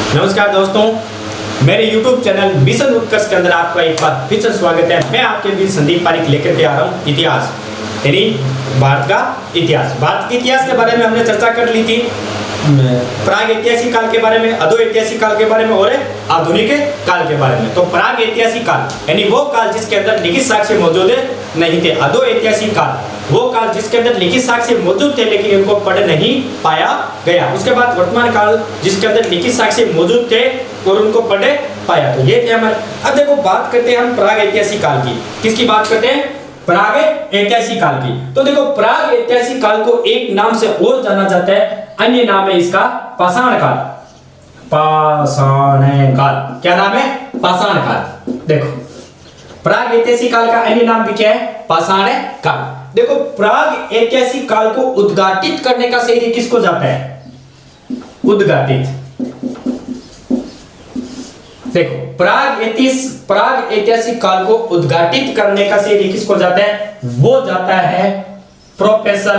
नमस्कार दोस्तों, मेरे YouTube चैनल मिशन उत्कर्ष के अंदर आपका एक बार फिर से स्वागत है। मैं आपके बीच संदीप पारिक लेकर के आ रहा हूँ इतिहास, यानी भारत का इतिहास। भारत के इतिहास के बारे में हमने चर्चा कर ली थी, प्राग ऐतिहासिक काल के बारे में, अधो ऐतिहासिक काल के बारे में और आधुनिक काल के बारे में। तो प्राग ऐतिहासिक काल यानी वो काल जिसके अंदर लिखित साक्ष्य मौजूद नहीं थे। अधो ऐतिहासिक काल वो काल जिसके अंदर लिखित साक्ष्य मौजूद थे लेकिन इनको पढ़ नहीं पाया गया। उसके बाद वर्तमान काल जिसके अंदर लिखित साक्ष्य मौजूद थे और उनको पढ़ पाया। तो ये थे हमारे। अब देखो बात करते हैं हम प्राग ऐतिहासिक काल की। किसकी बात करते हैं? प्राग ऐतिहासिक काल की। तो देखो प्राग ऐतिहासिक काल को एक नाम से और जाना जाता है, अन्य नाम है इसका पाषाण काल। पाषाण काल क्या नाम है? पाषाण काल। देखो प्राग ऐतिहासिक काल का अन्य नाम भी क्या है? पाषाण काल। देखो प्राग ऐतिहासिक काल को उद्घाटित करने का श्रेय किसको जाता है? उद्घाटित। देखो प्राग ऐतिहासिक काल को उद्घाटित करने का श्रेय किसको जाता है? वो जाता है प्रोफेसर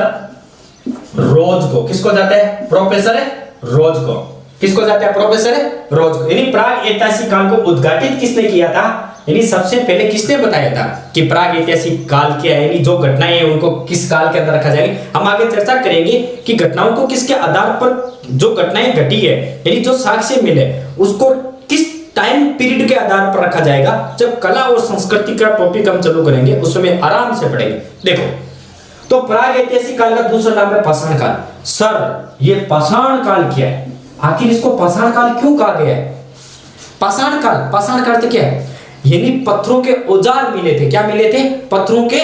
रोज को। किसको जाता है? प्रोफेसर रोज को। किसको जाता है? प्रोफेसर रोज को। यानी प्राग ऐतिहासिक काल को उद्घाटित किसने किया था? यानी सबसे पहले किसने बताया था कि प्राग ऐतिहासिक काल क्या है, यानी जो घटनाएं हैं उनको किस काल के अंदर रखा जाएगा। हम आगे चर्चा करेंगे कि घटनाओं को किसके आधार पर जो घटनाएं घटी है, यानी जो साक्ष्य मिले उसको किस टाइम पीरियड के आधार पर रखा जाएगा। जब कला और संस्कृति का टॉपिक हम चालू करेंगे उस समय आराम से पढ़ेंगे। देखो तो प्राग ऐतिहासिक काल का दूसरा नाम है पाषाण काल। सर ये पाषाण काल क्या है? आखिर इसको पाषाण काल क्यों कहा गया है? पाषाण काल तो क्या है? यानी पत्थरों के औजार मिले थे। क्या मिले थे? पत्थरों के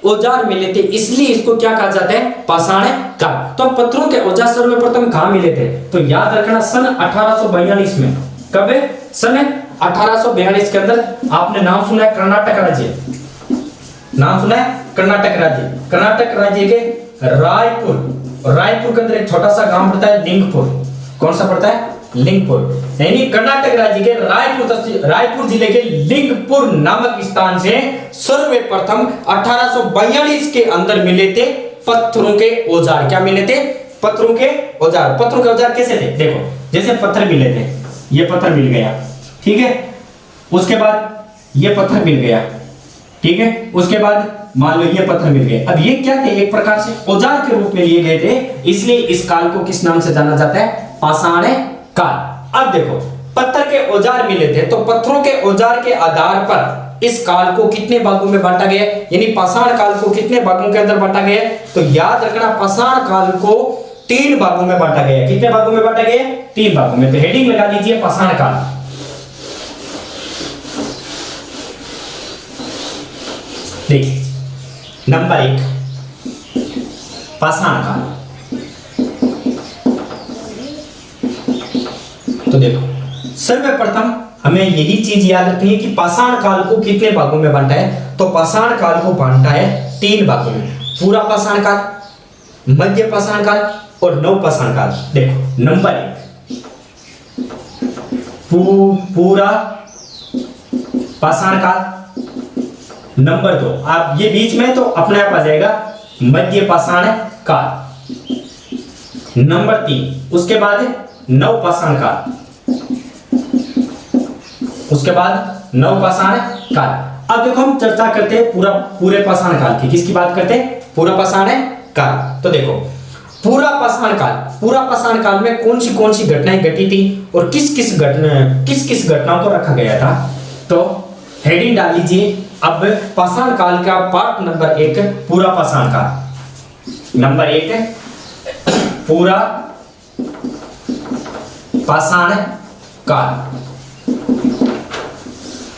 औजार मिले थे, इसलिए इसको क्या कहा जाता है? पाषाण काल। तो पत्थरों के औजार सर्वप्रथम कहां मिले थे? तो याद रखना सन 1842 में। कब? सन 1842 के अंदर। आपने नाम सुना है कर्नाटक राज्य? नाम सुना है कर्नाटक राज्य? कर्नाटक राज्य के रायपुर के अंदर एक छोटा सा गांव पड़ता है लिंगपुर। कौन सा पड़ता है? लिंगपुर। यानी कर्नाटक राज्य के रायपुर जिले के लिंगपुर नामक स्थान से सर्वप्रथम 1842 के अंदर मिले थे पत्थरों के औजार। क्या मिले थे? पत्थरों के औजार। पत्थरों के औजार कैसे थे? देखो जैसे पत्थर मिले थे, ये पत्थर मिल गया, ठीक है। उसके बाद ये पत्थर मिल गया, ठीक है। उसके बाद मान लो ये पत्थर मिल गए। अब ये क्या थे? एक प्रकार से औजार के रूप में लिए गए थे, इसलिए इस काल को किस नाम से जाना जाता है? पाषाण काल। अब देखो पत्थर के औजार मिले थे, तो पत्थरों के औजार के आधार पर इस काल को कितने भागों में बांटा गया? यानी पाषाण काल को कितने भागों के अंदर बांटा गया? तो याद रखना पाषाण काल को 3 भागों में बांटा गया। कितने भागों में बांटा गया? 3 भागों में। तो हेडिंग लगा दीजिए पाषाण काल। देखिए नंबर 1 पाषाण काल। तो देखो सर्वप्रथम हमें यही चीज याद रखनी है कि पाषाण काल को कितने भागों में बांटा है? तो पाषाण काल को बांटा है 3 भागों में। पूरा पाषाण काल, मध्य पाषाण काल और नव पाषाण काल। देखो नंबर 1 पूरा पाषाण काल। नंबर 2 आप ये बीच में तो अपने आप आ जाएगा मध्य पाषाण काल। नंबर 3 उसके बाद नव पाषाण काल। उसके बाद नव पाषाण काल। अब देखो हम चर्चा करते हैं पूरे पाषाण काल की। किसकी बात करते हैं? पूरा पाषाण काल। तो देखो पूरा पाषाण काल में कौन सी घटनाएं घटी थी और किस किस घटनाओं को रखा गया था? तो हेडिंग डाल लीजिए। अब पाषाण काल का पार्ट नंबर 1 पूरा पाषाण काल। नंबर 1 पूरा पाषाण काल।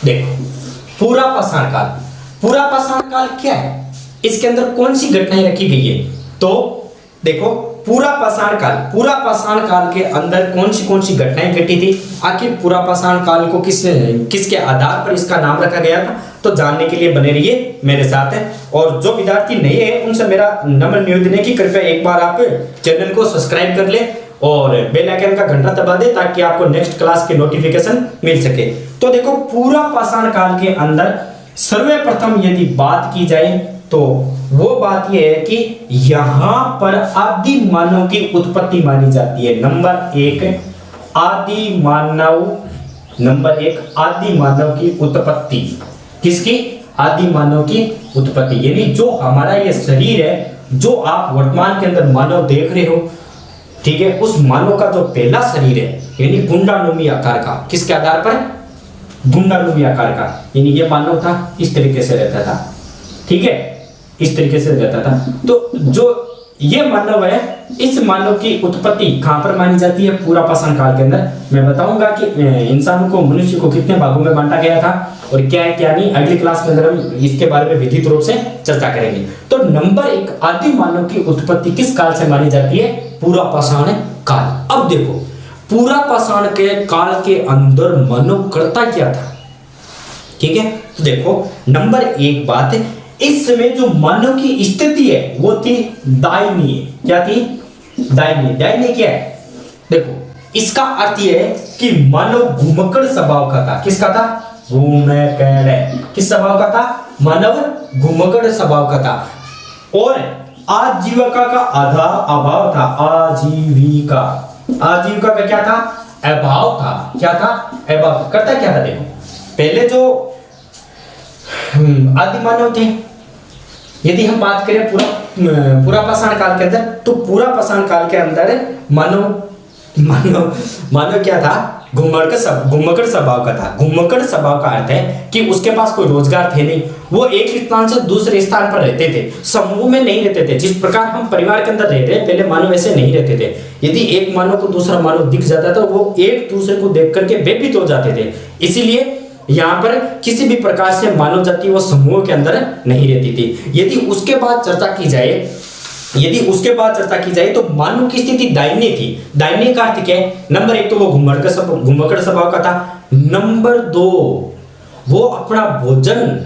देखो पूरा पाषाण काल क्या है? इसके अंदर कौन सी घटनाएं रखी गई है? तो देखो पूरा पाषाण काल के अंदर कौन सी घटनाएं घटी थी? आखिर पूरा पाषाण काल को किसके आधार पर इसका नाम रखा गया था? तो जानने के लिए बने रहिए मेरे साथ है। और जो विद्यार्थी नए हैं उनसे मेरा नम्र निवेदन है कि कृपया एक बार आप चैनल को सब्सक्राइब कर ले और बेल आइकन का घंटा दबा दे ताकि आपको नेक्स्ट क्लास के नोटिफिकेशन मिल सके। तो देखो पूरा पाषाण काल के अंदर सर्वप्रथम यदि बात की जाए तो वो बात यह है कि यहां पर आदि मानव की उत्पत्ति मानी जाती है। नंबर 1 आदि मानव, नंबर 1 आदि मानव की उत्पत्ति। किसकी? आदि मानव की उत्पत्ति, यानी जो हमारा ये शरीर है, जो आप वर्तमान के अंदर मानव देख रहे हो, ठीक है, उस मानव का जो पहला शरीर है यानी गुंडानुमी आकार का, किसके आधार पर? गुंडानुमी आकार का, यानी ये मानव था, इस तरीके से रहता था, ठीक है, इस तरीके से रहता था। तो जो ये मानव है, इस मानव की उत्पत्ति कहां पर मानी जाती है? पूरा पाषाण काल के अंदर। मैं बताऊंगा कि इंसान को, मनुष्य को कितने भागों में बांटा गया था और क्या है क्या नहीं, अगली क्लास में अंदर हम इसके बारे में विधित रूप से चर्चा करेंगे। तो नंबर 1 आदि मानव की उत्पत्ति किस काल से मानी जाती है? पूरा पाषाण काल। अब देखो, पूरा पाषाण के काल के अंदर मानव करता क्या था, ठीक है? तो देखो, नंबर 1 बात है, इस समय जो मानव की स्थिति है वो थी दाहिनी। क्या थी? दाहिनी। दाहिनी क्या है? देखो, इसका अर्थ यह है कि मानव घुमक्कड़ स्वभाव का था। किसका था? घुमक्कड़। किस स्वभाव का था? मानव घुमक्कड़ स्वभाव का था। और आजीविका का आधा अभाव था। आजीविका, आजीविका का क्या था? अभाव था। क्या था? अभाव। करता क्या था? देखो, पहले जो आदि मानव थे, यदि हम बात करें पूरा पाषाण काल के अंदर, तो पूरा पाषाण काल के अंदर मानव क्या था? घुमक्कड़ स्वभाव का था। घुमक्कड़ स्वभाव का अर्थ है कि उसके पास कोई रोजगार थे नहीं, वो एक स्थान से दूसरे स्थान पर रहते थे, समूह में नहीं रहते थे। जिस प्रकार हम परिवार के अंदर रहते हैं, पहले मानव ऐसे नहीं रहते थे। यदि एक मानव को दूसरा मानव दिख जाता था, वो एक दूसरे को देख करके भयभीत हो जाते थे। इसीलिए यहाँ पर किसी भी प्रकार से मानव जाति वो समूह के अंदर नहीं रहती थी। यदि उसके बाद चर्चा की जाए तो मानव की स्थिति दाहिनी थी। दाहिनी का अर्थ क्या है? नंबर 1 तो वो घुमक्कड़ स्वभाव का था। नंबर 2 वो अपना भोजन,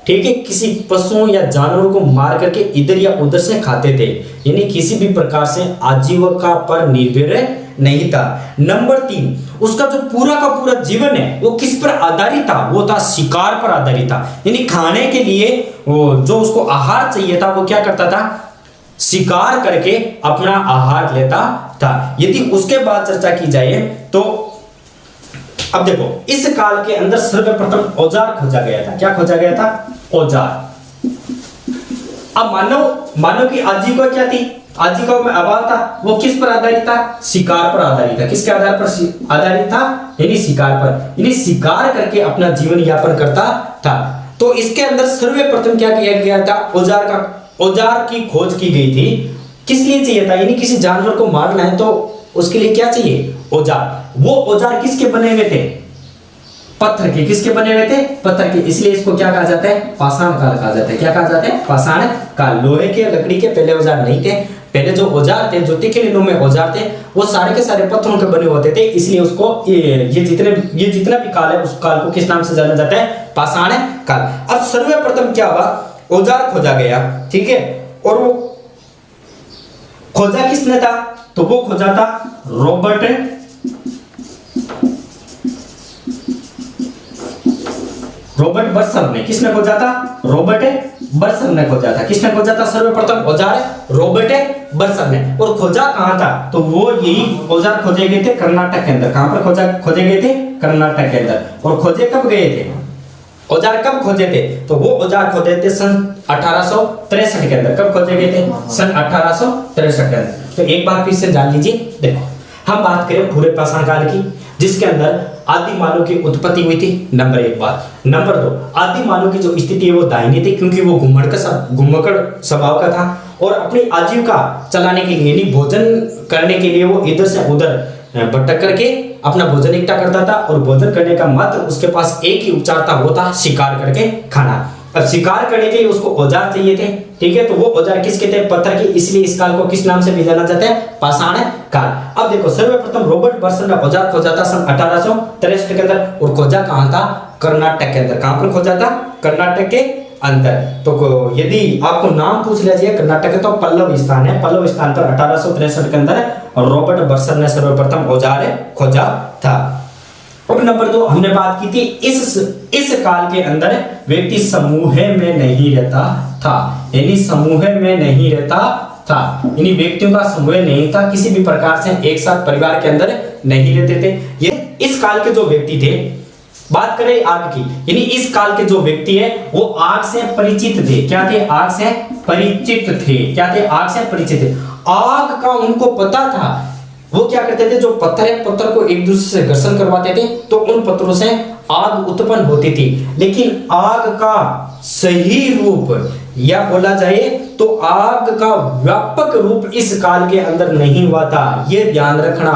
ठीक है, किसी पशुओं या जानवरों को मार करके इधर या उधर से खाते थे, यानी किसी भी प्रकार से आजीविका पर निर्भर नहीं था। नंबर 3 उसका जो पूरा का पूरा जीवन है वो किस पर आधारित था? वो था शिकार पर आधारित था, यानी खाने के लिए जो उसको आहार चाहिए था वो क्या करता था? शिकार करके अपना आहार लेता था। यदि उसके बाद चर्चा की जाए तो अब देखो, इस काल के अंदर सर्वप्रथम औजार खोजा गया था। क्या खोजा गया था? औजार। अब मानव की आजीविका क्या थी? आजीविका में अभाव था। वो किस पर आधारित था? शिकार पर आधारित था। किसके आधार पर आधारित था? यानी शिकार पर, यानी शिकार करके अपना जीवन यापन करता था। तो इसके अंदर सर्वप्रथम क्या किया गया था? औजार की खोज की गई थी। किस लिए चाहिए था? यानी किसी जानवर को मारना है तो उसके लिए क्या चाहिए? औजार। वो औजार किसके बने हुए थे? पत्थर के। किसके बने हुए थे? पत्थर के। इसलिए इसको क्या कहा जाता है? पाषाण काल कहा जाता है। क्या कहा जाता है? पाषाण काल। लोहे के, लकड़ी के पहले औजार नहीं थे। पहले जो औजार थे, जो तीखे में औजार थे, वो सारे के सारे पत्थरों के बने होते थे। इसलिए उसको ये जितना भी काल है, उस काल को किस नाम से जाना जाता है? पाषाण काल। अब सर्वप्रथम क्या हुआ? औजार खोजा गया, ठीक है, और वो खोजा किसने था? तो वो खोजा था रॉबर्ट बर्सन ने। किसने खोजा था? रॉबर्ट बर्सन ने खोजा था। किसने खोजा था सर्वप्रथम औजार? रॉबर्ट बर्सन ने। और खोजा कहां था? तो वो यही औजार खोजे गए थे कर्नाटक के अंदर। कहां पर खोजे गए थे? कर्नाटक के अंदर। और खोजे कब गए थे? औजार कब खोजे थे? तो वो औजार खोजे थे सन 1863 के अंदर। कब खोजे गए थे? सन 1863 के अंदर। तो एक बार फिर से जान लीजिए। देखो, हम बात करें पूरे पाषाण काल की, जिसके अंदर आदि मानव की उत्पत्ति हुई थी। नंबर 1 बात। नंबर 2, आदि मानव की जो स्थिति है वो दाहिनी थी, क्योंकि वो घुमक्कड़ स्वभाव का था और अपनी आजीविका चलाने के लिए, यानी भोजन करने के लिए वो इधर से उधर भटक करके अपना भोजन इकट्ठा करता था। और भोजन करने का मात्र उसके पास एक ही उपचार था, वो था शिकार करके खाना। अब शिकार करने के लिए उसको औजार चाहिए थे, ठीक है, तो वो औजार किसके थे? पत्थर के। इसलिए इस काल को किस नाम से भी जाना जाता है? पाषाण काल। अब देखो, सर्वप्रथम रॉबर्ट बर्सन ने औजार खोजा था सन 1863 के अंदर। और खोजा कहां था? कर्नाटक के अंदर। कहां पर खोजा था? कर्नाटक के अंदर। तो यदि आपको नाम पूछ लिया जाए कर्नाटक का, तो पल्लव स्थान है। पल्लव स्थान पर 1863 के अंदर रॉबर्ट बर्सन ने सर्वप्रथम औजार खोजा था। अब नंबर 2 हमने बात की थी, इस काल के अंदर व्यक्ति समूह में नहीं रहता था, यानी समूह में नहीं रहता था, यानी व्यक्तियों का समूह नहीं था, किसी भी प्रकार से एक साथ परिवार के अंदर नहीं लेते थे। ये इस काल के जो व्यक्ति थे, बात करें आग की, यानी इस काल के जो व्यक्ति है वो आग से परिचित थे। क्या थे? आग से परिचित थे। क्या थे? आग से परिचित थे। आग का उनको पता था। वो क्या करते थे, जो पत्थर है, पत्थर को एक दूसरे से घर्षण करवाते थे तो उन पत्थरों से आग उत्पन्न होती थी। लेकिन आग का सही रूप या बोला जाए तो आग का व्यापक रूप इस काल के अंदर नहीं हुआ था। यह ध्यान रखना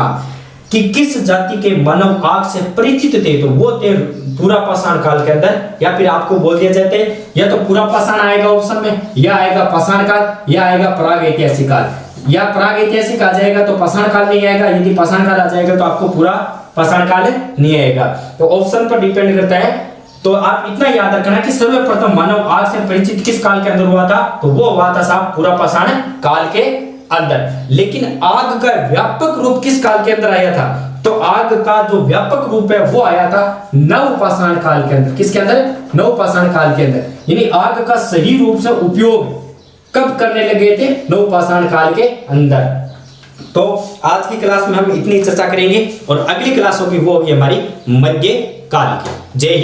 कि किस जाति के मानव आग से परिचित थे, तो वो थे पूरा पाषाण काल के अंदर। या फिर आपको बोल दिया जाता है या तो पूरा पाषाण आएगा ऑप्शन में, या आएगा पाषाण काल, या आएगा प्राग ऐतिहासिक काल। या प्राग ऐतिहासिक आ जाएगा तो पाषाण काल नहीं आएगा, यदि पाषाण काल आ जाएगा तो आपको पूरा पाषाण काल नहीं आएगा। तो ऑप्शन पर डिपेंड करता है। तो आप इतना याद रखना कि सर्वप्रथम मानव आग से परिचित किस काल के अंदर हुआ था, तो वो हुआ था साहब पूरा पाषाण काल के अंदर। लेकिन आग का व्यापक रूप किस काल के अंदर आया था, तो आग का जो व्यापक रूप है वो आया था नवपाषाण काल के अंदर। किसके अंदर? नवपाषाण काल के अंदर। यानी आग का सही रूप से उपयोग कब करने लगे थे? नवपाषाण काल के अंदर। तो आज की क्लास में हम इतनी चर्चा करेंगे और अगली क्लास होगी वो होगी हमारी मध्य काल की। जय हिंद।